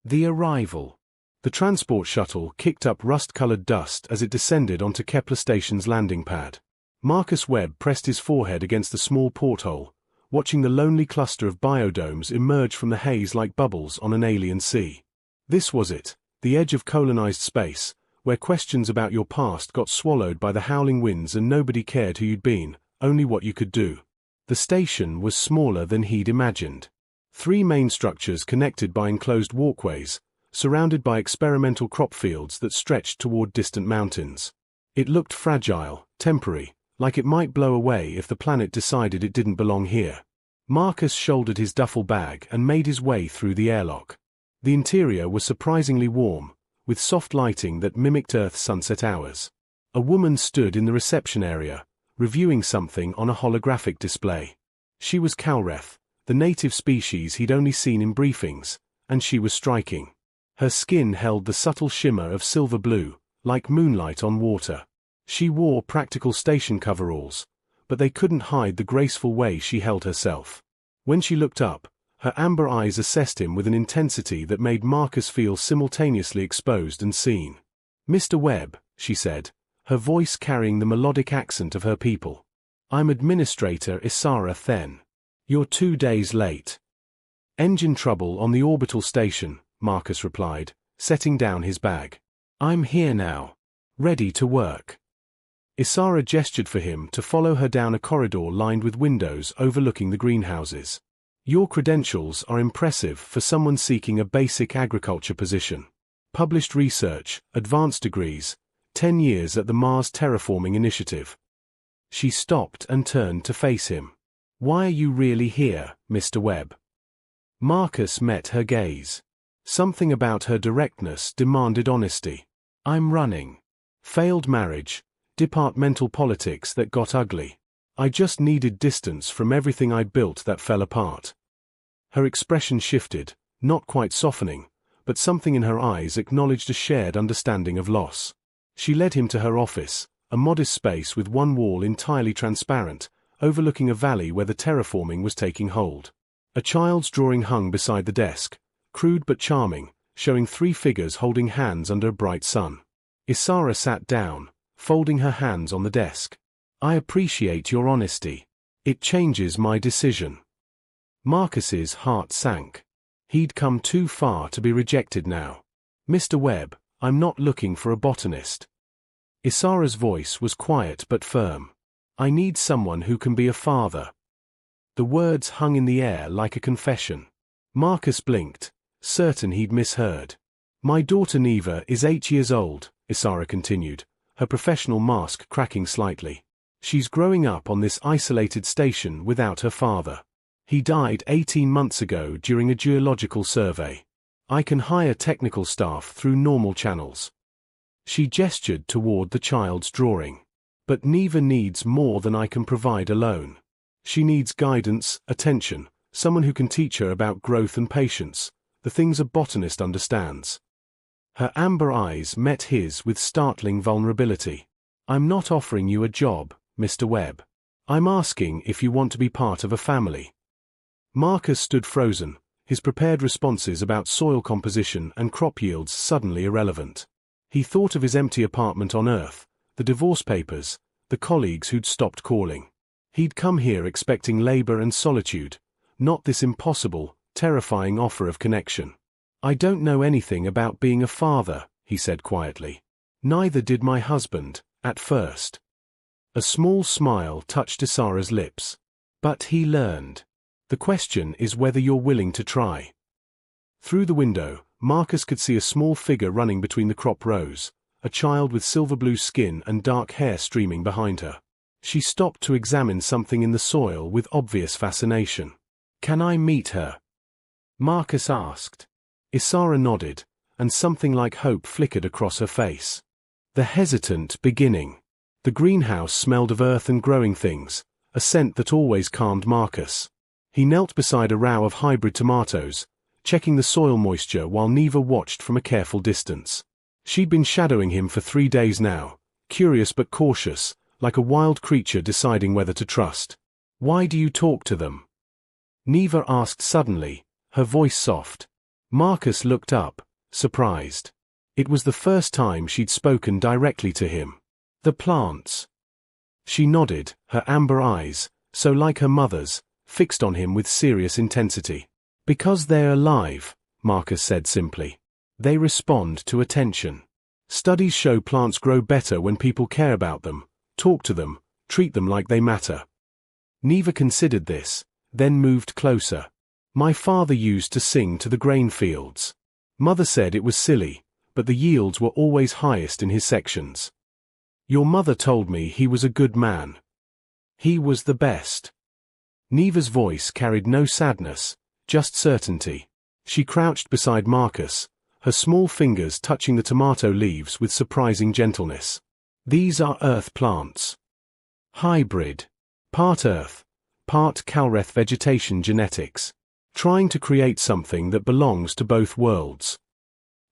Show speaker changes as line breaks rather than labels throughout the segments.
The arrival. The transport shuttle kicked up rust-colored dust as it descended onto Kepler Station's landing pad. Marcus Webb pressed his forehead against the small porthole, watching the lonely cluster of biodomes emerge from the haze like bubbles on an alien sea. This was it, the edge of colonized space, where questions about your past got swallowed by the howling winds and nobody cared who you'd been, only what you could do. The station was smaller than he'd imagined. 3 main structures connected by enclosed walkways, surrounded by experimental crop fields that stretched toward distant mountains. It looked fragile, temporary, like it might blow away if the planet decided it didn't belong here. Marcus shouldered his duffel bag and made his way through the airlock. The interior was surprisingly warm, with soft lighting that mimicked Earth's sunset hours. A woman stood in the reception area, reviewing something on a holographic display. She was Calreth, the native species he'd only seen in briefings, and she was striking. Her skin held the subtle shimmer of silver blue, like moonlight on water. She wore practical station coveralls, but they couldn't hide the graceful way she held herself. When she looked up, her amber eyes assessed him with an intensity that made Marcus feel simultaneously exposed and seen. "Mr. Webb," she said, her voice carrying the melodic accent of her people. "I'm Administrator Isara Then. You're 2 days late." "Engine trouble on the orbital station," Marcus replied, setting down his bag. "I'm here now. Ready to work." Isara gestured for him to follow her down a corridor lined with windows overlooking the greenhouses. "Your credentials are impressive for someone seeking a basic agriculture position. Published research, advanced degrees, 10 years at the Mars Terraforming Initiative." She stopped and turned to face him. "Why are you really here, Mr. Webb?" Marcus met her gaze. Something about her directness demanded honesty. "I'm running. Failed marriage, departmental politics that got ugly. I just needed distance from everything I'd built that fell apart." Her expression shifted, not quite softening, but something in her eyes acknowledged a shared understanding of loss. She led him to her office, a modest space with one wall entirely transparent, overlooking a valley where the terraforming was taking hold. A child's drawing hung beside the desk, crude but charming, showing 3 figures holding hands under a bright sun. Isara sat down, folding her hands on the desk. "I appreciate your honesty. It changes my decision." Marcus's heart sank. He'd come too far to be rejected now. "Mr. Webb, I'm not looking for a botanist." Isara's voice was quiet but firm. "I need someone who can be a father." The words hung in the air like a confession. Marcus blinked, certain he'd misheard. "My daughter Neva is 8 years old," Isara continued, her professional mask cracking slightly. "She's growing up on this isolated station without her father. He died 18 months ago during a geological survey. I can hire technical staff through normal channels." She gestured toward the child's drawing. "But Neva needs more than I can provide alone. She needs guidance, attention, someone who can teach her about growth and patience, the things a botanist understands." Her amber eyes met his with startling vulnerability. "I'm not offering you a job, Mr. Webb. I'm asking if you want to be part of a family." Marcus stood frozen, his prepared responses about soil composition and crop yields suddenly irrelevant. He thought of his empty apartment on Earth, the divorce papers, the colleagues who'd stopped calling. He'd come here expecting labor and solitude, not this impossible, terrifying offer of connection. "I don't know anything about being a father," he said quietly. "Neither did my husband, at first." A small smile touched Isara's lips. "But he learned. The question is whether you're willing to try." Through the window, Marcus could see a small figure running between the crop rows, a child with silver blue skin and dark hair streaming behind her. She stopped to examine something in the soil with obvious fascination. "Can I meet her?" Marcus asked. Isara nodded, and something like hope flickered across her face. The hesitant beginning. The greenhouse smelled of earth and growing things, a scent that always calmed Marcus. He knelt beside a row of hybrid tomatoes, checking the soil moisture while Neva watched from a careful distance. She'd been shadowing him for 3 days now, curious but cautious, like a wild creature deciding whether to trust. "Why do you talk to them?" Neva asked suddenly, her voice soft. Marcus looked up, surprised. It was the first time she'd spoken directly to him. The plants. She nodded, her amber eyes, so like her mother's, fixed on him with serious intensity. Because they're alive, Marcus said simply. They respond to attention. Studies show plants grow better when people care about them, talk to them, treat them like they matter. Neva considered this, then moved closer. My father used to sing to the grain fields. Mother said it was silly, but the yields were always highest in his sections. Your mother told me he was a good man. He was the best. Neva's voice carried no sadness, just certainty. She crouched beside Marcus, her small fingers touching the tomato leaves with surprising gentleness. These are earth plants. Hybrid. Part earth, part Calreth vegetation genetics. Trying to create something that belongs to both worlds.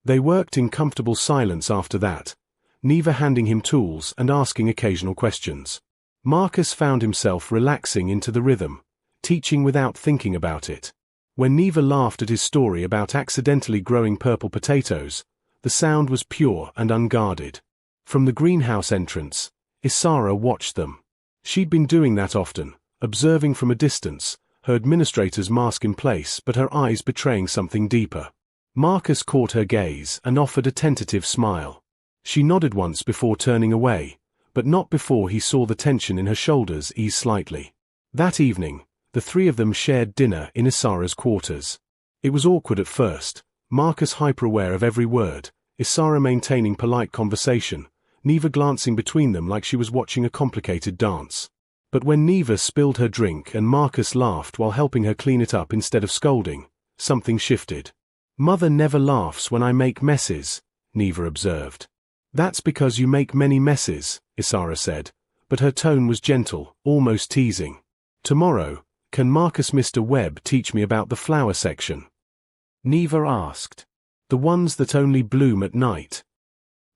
They worked in comfortable silence after that, Neva handing him tools and asking occasional questions. Marcus found himself relaxing into the rhythm, teaching without thinking about it. When Neva laughed at his story about accidentally growing purple potatoes, the sound was pure and unguarded. From the greenhouse entrance, Isara watched them. She'd been doing that often, observing from a distance, her administrator's mask in place but her eyes betraying something deeper. Marcus caught her gaze and offered a tentative smile. She nodded once before turning away, but not before he saw the tension in her shoulders ease slightly. That evening, the three of them shared dinner in Isara's quarters. It was awkward at first, Marcus hyper-aware of every word, Isara maintaining polite conversation, Neva glancing between them like she was watching a complicated dance. But when Neva spilled her drink and Marcus laughed while helping her clean it up instead of scolding, something shifted. Mother never laughs when I make messes, Neva observed. That's because you make many messes, Isara said, but her tone was gentle, almost teasing. Tomorrow, can Marcus Mr. Webb teach me about the flower section? Neva asked. The ones that only bloom at night.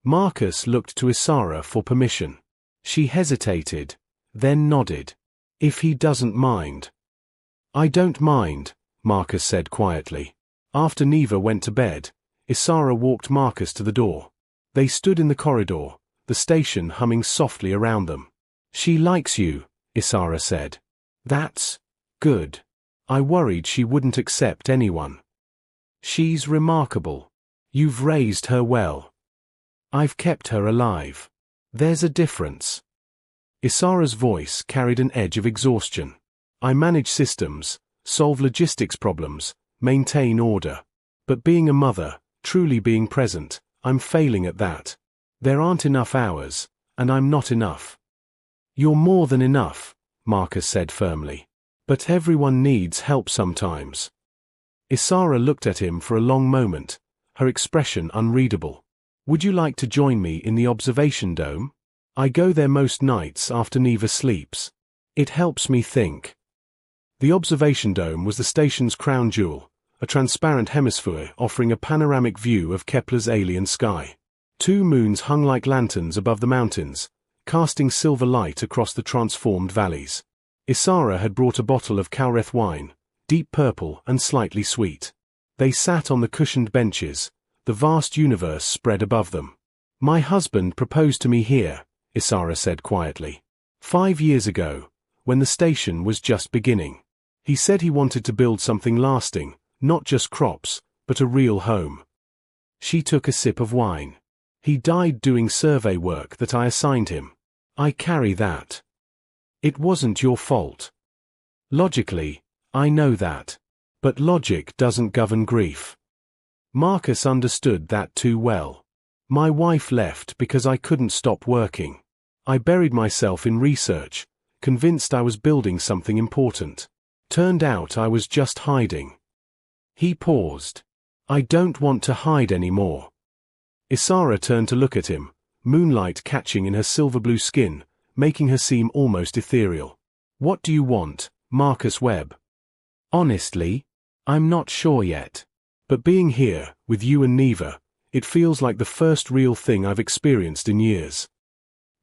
Marcus looked to Isara for permission. She hesitated, then nodded. If he doesn't mind. I don't mind, Marcus said quietly. After Neva went to bed, Isara walked Marcus to the door. They stood in the corridor, the station humming softly around them. She likes you, Isara said. That's good. I worried she wouldn't accept anyone. She's remarkable. You've raised her well. I've kept her alive. There's a difference. Isara's voice carried an edge of exhaustion. I manage systems, solve logistics problems, maintain order. But being a mother, truly being present, I'm failing at that. There aren't enough hours, and I'm not enough. You're more than enough, Marcus said firmly. But everyone needs help sometimes. Isara looked at him for a long moment, her expression unreadable. Would you like to join me in the observation dome? I go there most nights after Neva sleeps. It helps me think. The observation dome was the station's crown jewel, a transparent hemisphere offering a panoramic view of Kepler's alien sky. 2 moons hung like lanterns above the mountains, casting silver light across the transformed valleys. Isara had brought a bottle of Calreth wine, deep purple and slightly sweet. They sat on the cushioned benches, the vast universe spread above them. My husband proposed to me here, Isara said quietly. 5 years ago, when the station was just beginning. He said he wanted to build something lasting, not just crops, but a real home. She took a sip of wine. He died doing survey work that I assigned him. I carry that. It wasn't your fault. Logically, I know that. But logic doesn't govern grief. Marcus understood that too well. My wife left because I couldn't stop working. I buried myself in research, convinced I was building something important. Turned out I was just hiding. He paused. I don't want to hide anymore. Isara turned to look at him, moonlight catching in her silver-blue skin, making her seem almost ethereal. What do you want, Marcus Webb? Honestly, I'm not sure yet. But being here, with you and Neva, it feels like the first real thing I've experienced in years.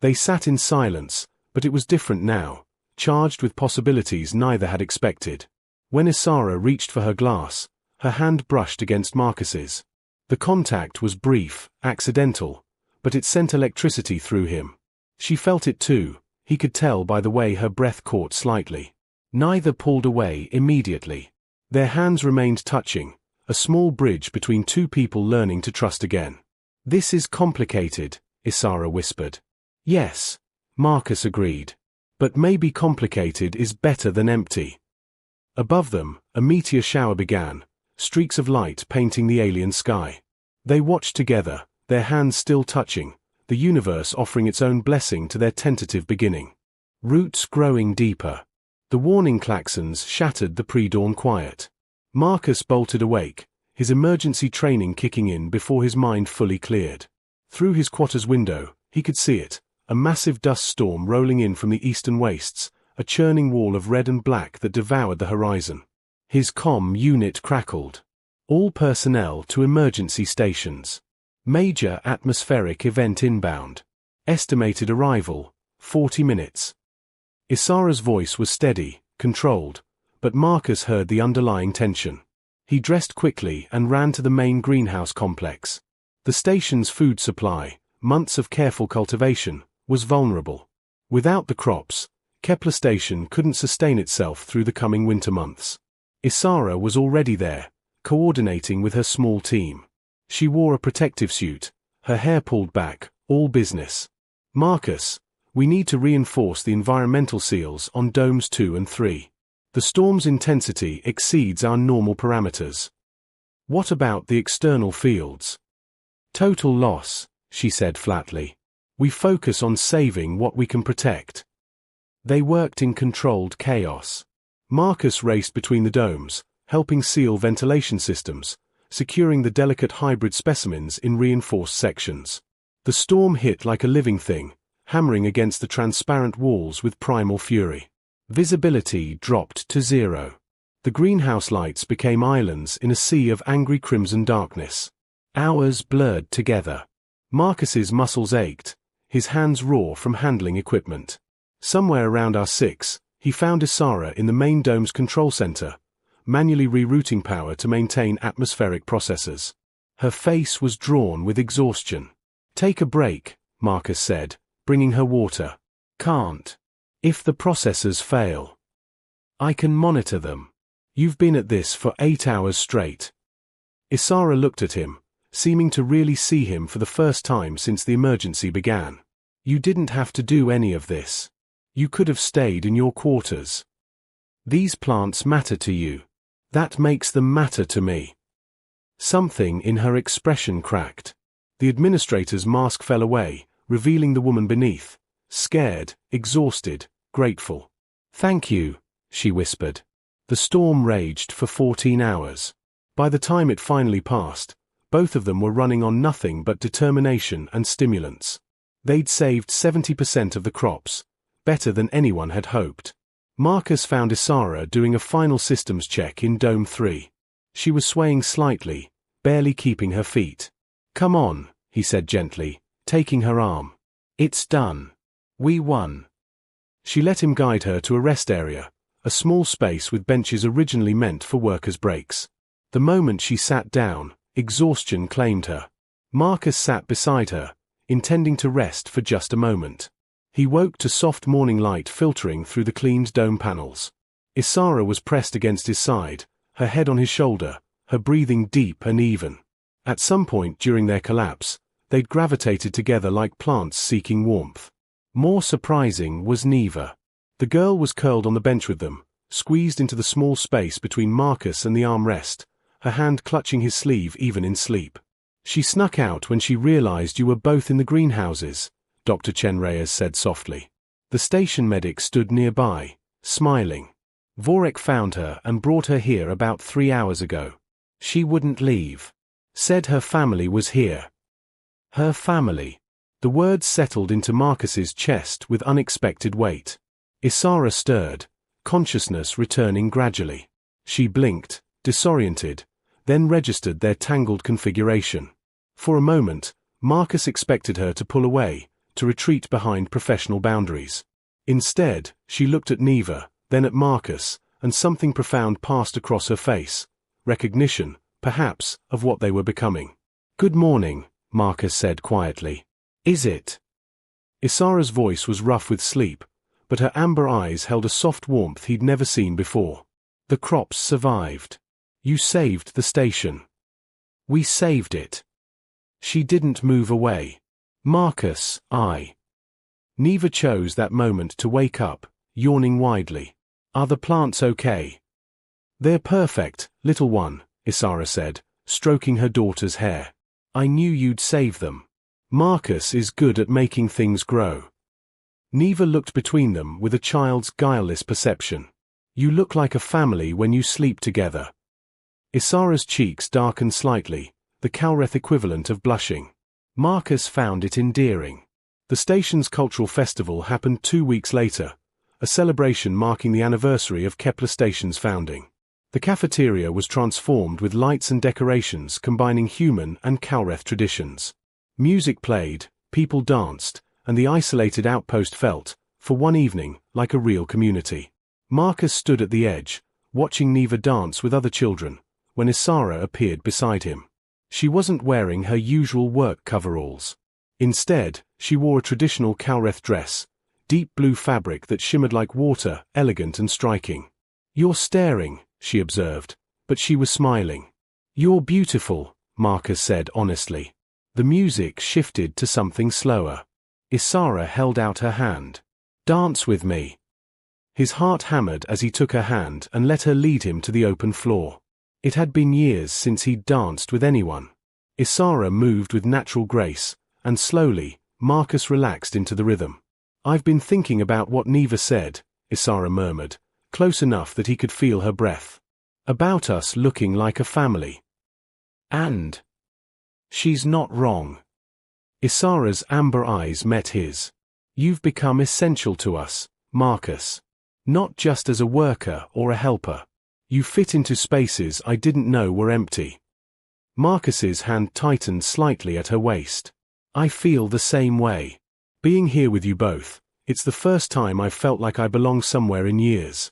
They sat in silence, but it was different now, charged with possibilities neither had expected. When Isara reached for her glass, Her hand brushed against Marcus's. The contact was brief, accidental, but it sent electricity through him. She felt it too, he could tell by the way her breath caught slightly. Neither pulled away immediately. Their hands remained touching, a small bridge between two people learning to trust again. "This is complicated," Isara whispered. "Yes," Marcus agreed. "But maybe complicated is better than empty." Above them, a meteor shower began, streaks of light painting the alien sky. They watched together, their hands still touching, the universe offering its own blessing to their tentative beginning. Roots growing deeper. The warning klaxons shattered the pre-dawn quiet. Marcus bolted awake, his emergency training kicking in before his mind fully cleared. Through his quarters window, he could see it, a massive dust storm rolling in from the eastern wastes, a churning wall of red and black that devoured the horizon. His comm unit crackled. "All personnel to emergency stations. Major atmospheric event inbound. Estimated arrival, 40 minutes. Isara's voice was steady, controlled, but Marcus heard the underlying tension. He dressed quickly and ran to the main greenhouse complex. The station's food supply, months of careful cultivation, was vulnerable. Without the crops, Kepler Station couldn't sustain itself through the coming winter months. Isara was already there, coordinating with her small team. She wore a protective suit, her hair pulled back, all business. "Marcus, we need to reinforce the environmental seals on domes 2 and 3. The storm's intensity exceeds our normal parameters." "What about the external fields?" "Total loss," she said flatly. "We focus on saving what we can protect." They worked in controlled chaos. Marcus raced between the domes, helping seal ventilation systems, securing the delicate hybrid specimens in reinforced sections. The storm hit like a living thing, hammering against the transparent walls with primal fury. Visibility dropped to 0. The greenhouse lights became islands in a sea of angry crimson darkness. Hours blurred together. Marcus's muscles ached, his hands raw from handling equipment. Somewhere around R6, he found Isara in the main dome's control center, manually rerouting power to maintain atmospheric processors. Her face was drawn with exhaustion. "Take a break," Marcus said, bringing her water. "Can't. If the processors fail, I can monitor them. You've been at this for 8 hours straight." Isara looked at him, seeming to really see him for the first time since the emergency began. "You didn't have to do any of this. You could have stayed in your quarters. These plants matter to you. That makes them matter to me." Something in her expression cracked. The administrator's mask fell away, revealing the woman beneath, scared, exhausted, grateful. "Thank you," she whispered. The storm raged for 14 hours. By the time it finally passed, both of them were running on nothing but determination and stimulants. They'd saved 70% of the crops, better than anyone had hoped. Marcus found Isara doing a final systems check in Dome 3. She was swaying slightly, barely keeping her feet. "Come on," he said gently, taking her arm. "It's done. We won." She let him guide her to a rest area, a small space with benches originally meant for workers' breaks. The moment she sat down, exhaustion claimed her. Marcus sat beside her, intending to rest for just a moment. He woke to soft morning light filtering through the cleaned dome panels. Isara was pressed against his side, her head on his shoulder, her breathing deep and even. At some point during their collapse, they'd gravitated together like plants seeking warmth. More surprising was Neva. The girl was curled on the bench with them, squeezed into the small space between Marcus and the armrest, her hand clutching his sleeve even in sleep. "She snuck out when she realized you were both in the greenhouses," Dr. Chen Reyes said softly. The station medic stood nearby, smiling. "Vorek found her and brought her here about 3 hours ago. She wouldn't leave. Said her family was here." Her family. The words settled into Marcus's chest with unexpected weight. Isara stirred, consciousness returning gradually. She blinked, disoriented, then registered their tangled configuration. For a moment, Marcus expected her to pull away, to retreat behind professional boundaries. Instead, she looked at Neva, then at Marcus, and something profound passed across her face, recognition, perhaps, of what they were becoming. "Good morning," Marcus said quietly. "Is it?" Isara's voice was rough with sleep, but her amber eyes held a soft warmth he'd never seen before. "The crops survived. You saved the station." "We saved it." She didn't move away. "Marcus, Neva chose that moment to wake up, yawning widely. "Are the plants okay?" "They're perfect, little one," Isara said, stroking her daughter's hair. "I knew you'd save them. Marcus is good at making things grow." Neva looked between them with a child's guileless perception. "You look like a family when you sleep together." Isara's cheeks darkened slightly, the Calreth equivalent of blushing. Marcus found it endearing. The station's cultural festival happened 2 weeks later, a celebration marking the anniversary of Kepler Station's founding. The cafeteria was transformed with lights and decorations combining human and Calreth traditions. Music played, people danced, and the isolated outpost felt, for one evening, like a real community. Marcus stood at the edge, watching Neva dance with other children, when Isara appeared beside him. She wasn't wearing her usual work coveralls. Instead, she wore a traditional Calreth dress, deep blue fabric that shimmered like water, elegant and striking. "You're staring," she observed, but she was smiling. "You're beautiful," Marcus said honestly. The music shifted to something slower. Isara held out her hand. "Dance with me." His heart hammered as he took her hand and let her lead him to the open floor. It had been years since he'd danced with anyone. Isara moved with natural grace, and slowly, Marcus relaxed into the rhythm. "I've been thinking about what Neva said," Isara murmured, close enough that he could feel her breath. "About us looking like a family. And she's not wrong." Isara's amber eyes met his. "You've become essential to us, Marcus. Not just as a worker or a helper. You fit into spaces I didn't know were empty." Marcus's hand tightened slightly at her waist. "I feel the same way. Being here with you both, it's the first time I've felt like I belong somewhere in years."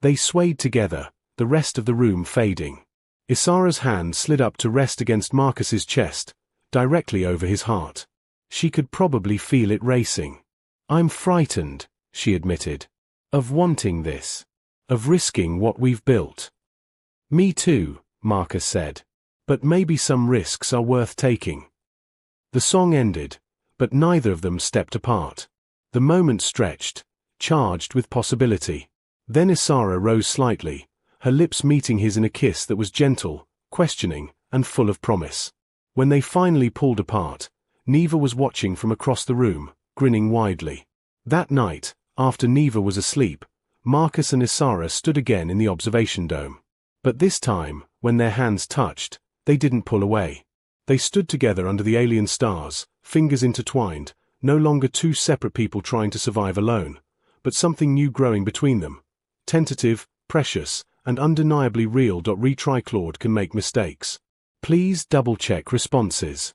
They swayed together, the rest of the room fading. Isara's hand slid up to rest against Marcus's chest, directly over his heart. She could probably feel it racing. "I'm frightened," she admitted. "Of wanting this. Of risking what we've built." "Me too," Marcus said. "But maybe some risks are worth taking." The song ended, but neither of them stepped apart. The moment stretched, charged with possibility. Then Isara rose slightly, her lips meeting his in a kiss that was gentle, questioning, and full of promise. When they finally pulled apart, Neva was watching from across the room, grinning widely. That night, after Neva was asleep, Marcus and Isara stood again in the observation dome. But this time, when their hands touched, they didn't pull away. They stood together under the alien stars, fingers intertwined, no longer two separate people trying to survive alone, but something new growing between them. Tentative, precious, and undeniably real. Retry Claude can make mistakes. Please double-check responses.